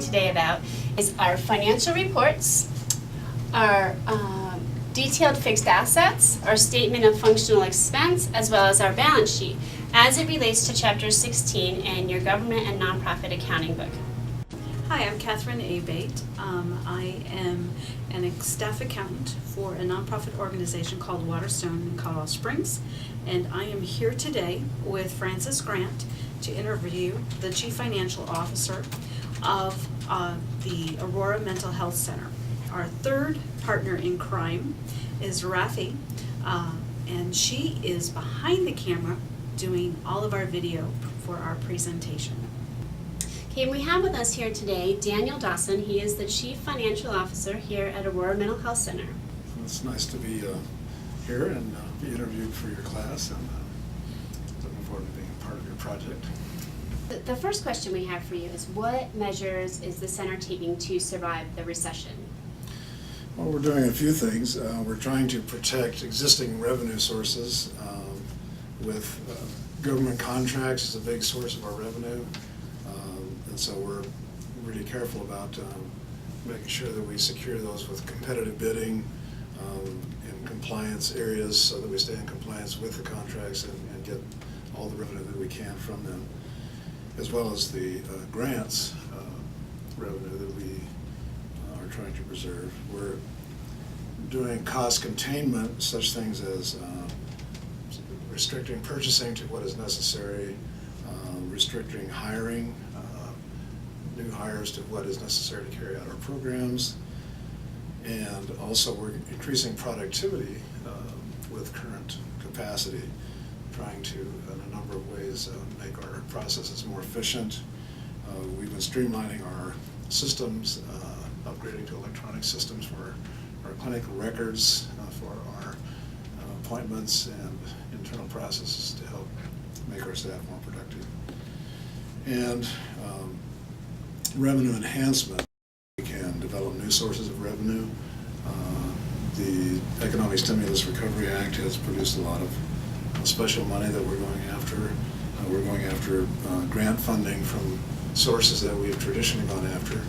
you today about is our financial reports, our detailed fixed assets, our statement of functional expense, as well as our balance sheet, as it relates to Chapter 16 in your government and nonprofit accounting book. Hi, I'm Abate. I am an staff accountant for a nonprofit organization called Waterstone in Colorado Springs, and I am here today with Francis Grant to interview the Chief Financial Officer of the Aurora Mental Health Center. Our third partner in crime is Raffie, and she is behind the camera doing all of our video for our presentation. Okay, we have with us here today Daniel Dawson. He is the Chief Financial Officer here at Aurora Mental Health Center. It's nice to be here and be interviewed for your class, and looking forward to being part of your project. The first question we have for you is, what measures is the center taking to survive the recession? Well, we're doing a few things. We're trying to protect existing revenue sources with government contracts is a big source of our revenue. And so we're really careful about making sure that we secure those with competitive bidding in compliance areas so that we stay in compliance with the contracts and get all the revenue that we can from them, as well as the grants revenue that we are trying to preserve. We're doing cost containment, such things as restricting purchasing to what is necessary, restricting hiring, new hires to what is necessary to carry out our programs, and also we're increasing productivity with current capacity, trying to, in a number of ways, make our processes more efficient. We've been streamlining our systems, upgrading to electronic systems for our clinical records, for our appointments and internal processes to help make our staff more productive. And revenue enhancement. We can develop new sources of revenue. The Economic Stimulus Recovery Act has produced a lot of special money that we're going after. We're going after grant funding from sources that we've traditionally gone after,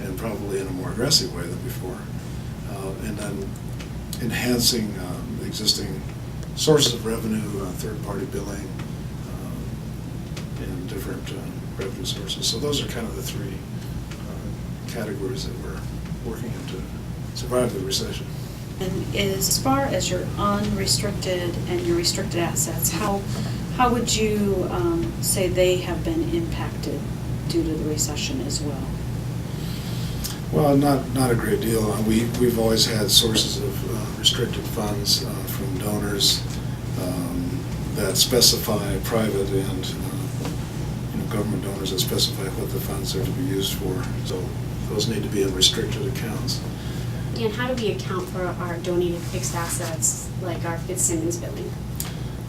and probably in a more aggressive way than before. And then enhancing existing sources of revenue, third-party billing, and different revenue sources. So those are kind of the three categories that we're working in to survive the recession. And as far as your unrestricted and your restricted assets, how would you say they have been impacted due to the recession as well? Well, not a great deal. We've always had sources of restricted funds from donors that specify private and government donors that specify what the funds are to be used for. So those need to be in restricted accounts. Dan, how do we account for our donated fixed assets, like our Fitzsimmons building?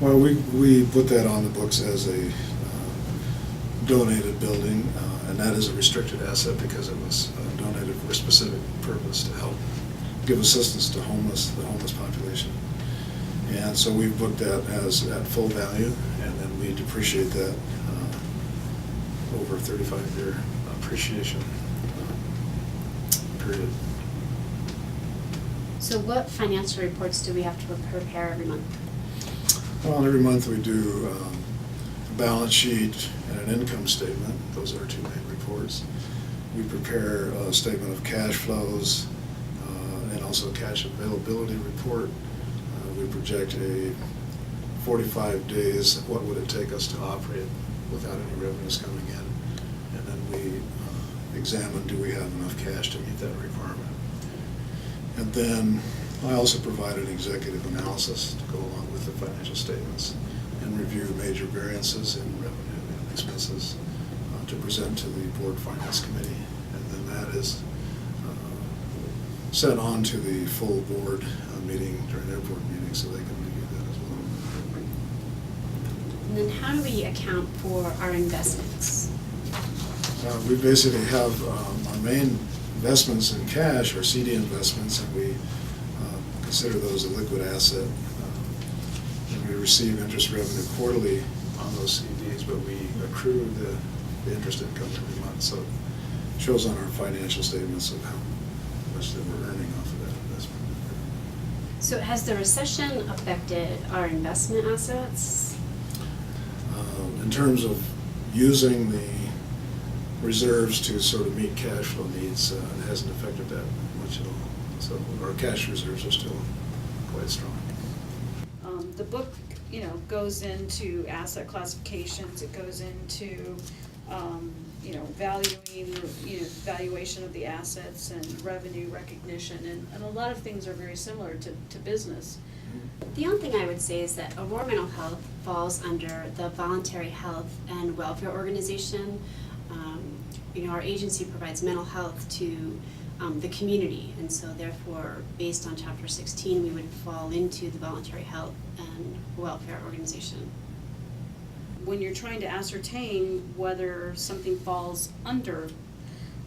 Well, we put that on the books as a donated building, and that is a restricted asset because it was donated for a specific purpose to help give assistance to the homeless population. And so we booked that as at full value, and then we depreciate that over a 35-year appreciation period. So what financial reports do we have to prepare every month? Well, every month we do a balance sheet and an income statement. Those are our two main reports. We prepare a statement of cash flows and also a cash availability report. We project a 45 days, what would it take us to operate without any revenues coming in. And then we examine, do we have enough cash to meet that requirement. And then I also provide an executive analysis to go along with the financial statements and review major variances in revenue and expenses to present to the Board Finance Committee. And then that is sent on to the full board meeting during their board meeting so they can review that as well. And then how do we account for our investments? We basically have our main investments in cash are CD investments, and we consider those a liquid asset. And we receive interest revenue quarterly on those CDs, but we accrue the interest income every month. So shows on our financial statements of how much that we're earning off of that investment. So has the recession affected our investment assets? In terms of using the reserves to sort of meet cash flow needs, it hasn't affected that much at all. So our cash reserves are still quite strong. The book, goes into asset classifications, it goes into, valuation of the assets and revenue recognition, and a lot of things are very similar to business. The only thing I would say is that Aurora Mental Health falls under the Voluntary Health and Welfare Organization. Our agency provides mental health to the community, and so therefore, based on Chapter 16, we would fall into the Voluntary Health and Welfare Organization. When you're trying to ascertain whether something falls under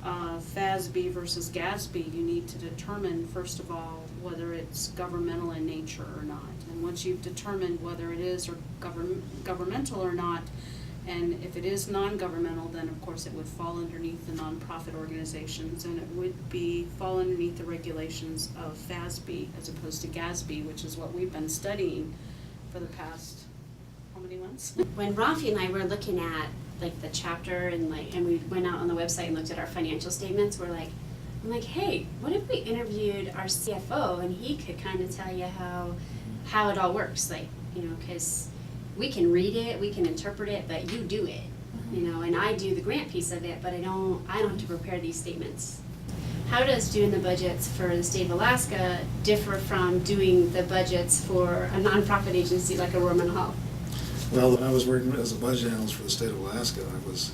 FASB versus GASB, you need to determine, first of all, whether it's governmental in nature or not. And once you've determined whether it is or governmental or not, and if it is non-governmental, then of course it would fall underneath the nonprofit organizations, and it would fall underneath the regulations of FASB as opposed to GASB, which is what we've been studying for the past, how many months? When Raffie and I were looking at the chapter and we went out on the website and looked at our financial statements, I'm like, hey, what if we interviewed our CFO and he could kind of tell you how it all works, because we can read it, we can interpret it, but you do it, and I do the grant piece of it, but I don't have to prepare these statements. How does doing the budgets for the state of Alaska differ from doing the budgets for a nonprofit agency like Aurora Mental Health? Well, when I was working as a budget analyst for the state of Alaska, I was,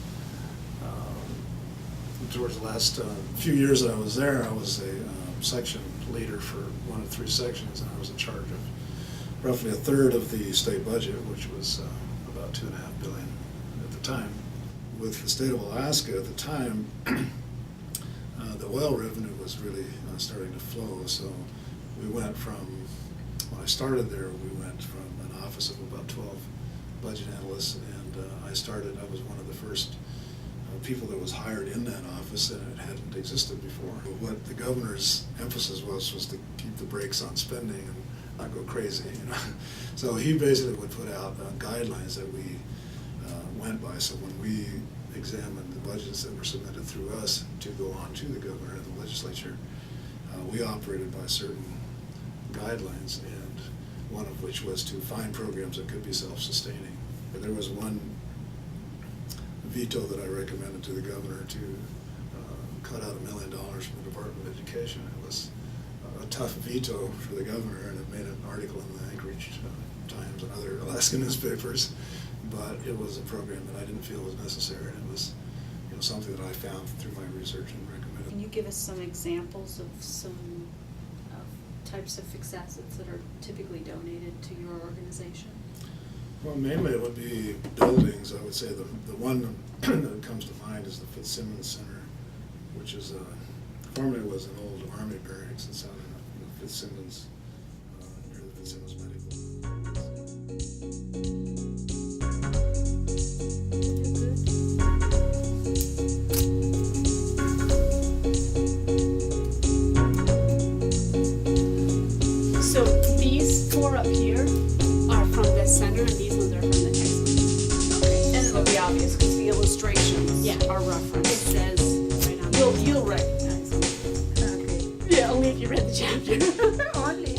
towards the last few years that I was there, I was a section leader for one of 3 sections, and I was in charge of roughly a third of the state budget, which was about $2.5 billion at the time. With the state of Alaska at the time, the oil revenue was really starting to flow, so we went from, when I started there, we went from an office of about 12 budget analysts, and I was one of the first people that was hired in that office, and it hadn't existed before. What the governor's emphasis was to keep the brakes on spending and not go crazy, So he basically would put out guidelines that we went by. So when we examined the budgets that were submitted through us to go on to the governor and the legislature, we operated by certain guidelines, and one of which was to find programs that could be self-sustaining. And there was one veto that I recommended to the governor to cut out $1 million from the Department of Education. It was a tough veto for the governor, and it made an article in the Anchorage Times and other Alaska newspapers, but it was a program that I didn't feel was necessary, and it was something that I found through my research and recommended. Can you give us some examples of some types of fixed assets that are typically donated to your organization? Well, mainly it would be buildings. I would say the one that comes to mind is the Fitzsimmons Center, which is formerly was an old Army barracks. It's out in Fitzsimmons, near the Fitzsimmons Medical. So these 4 up here are from the center, and these ones are from the textbook. Okay, and it'll be obvious because the illustrations are referenced. It says right on there. You'll recognize them. Okay. Yeah, only if you read the chapter. Only.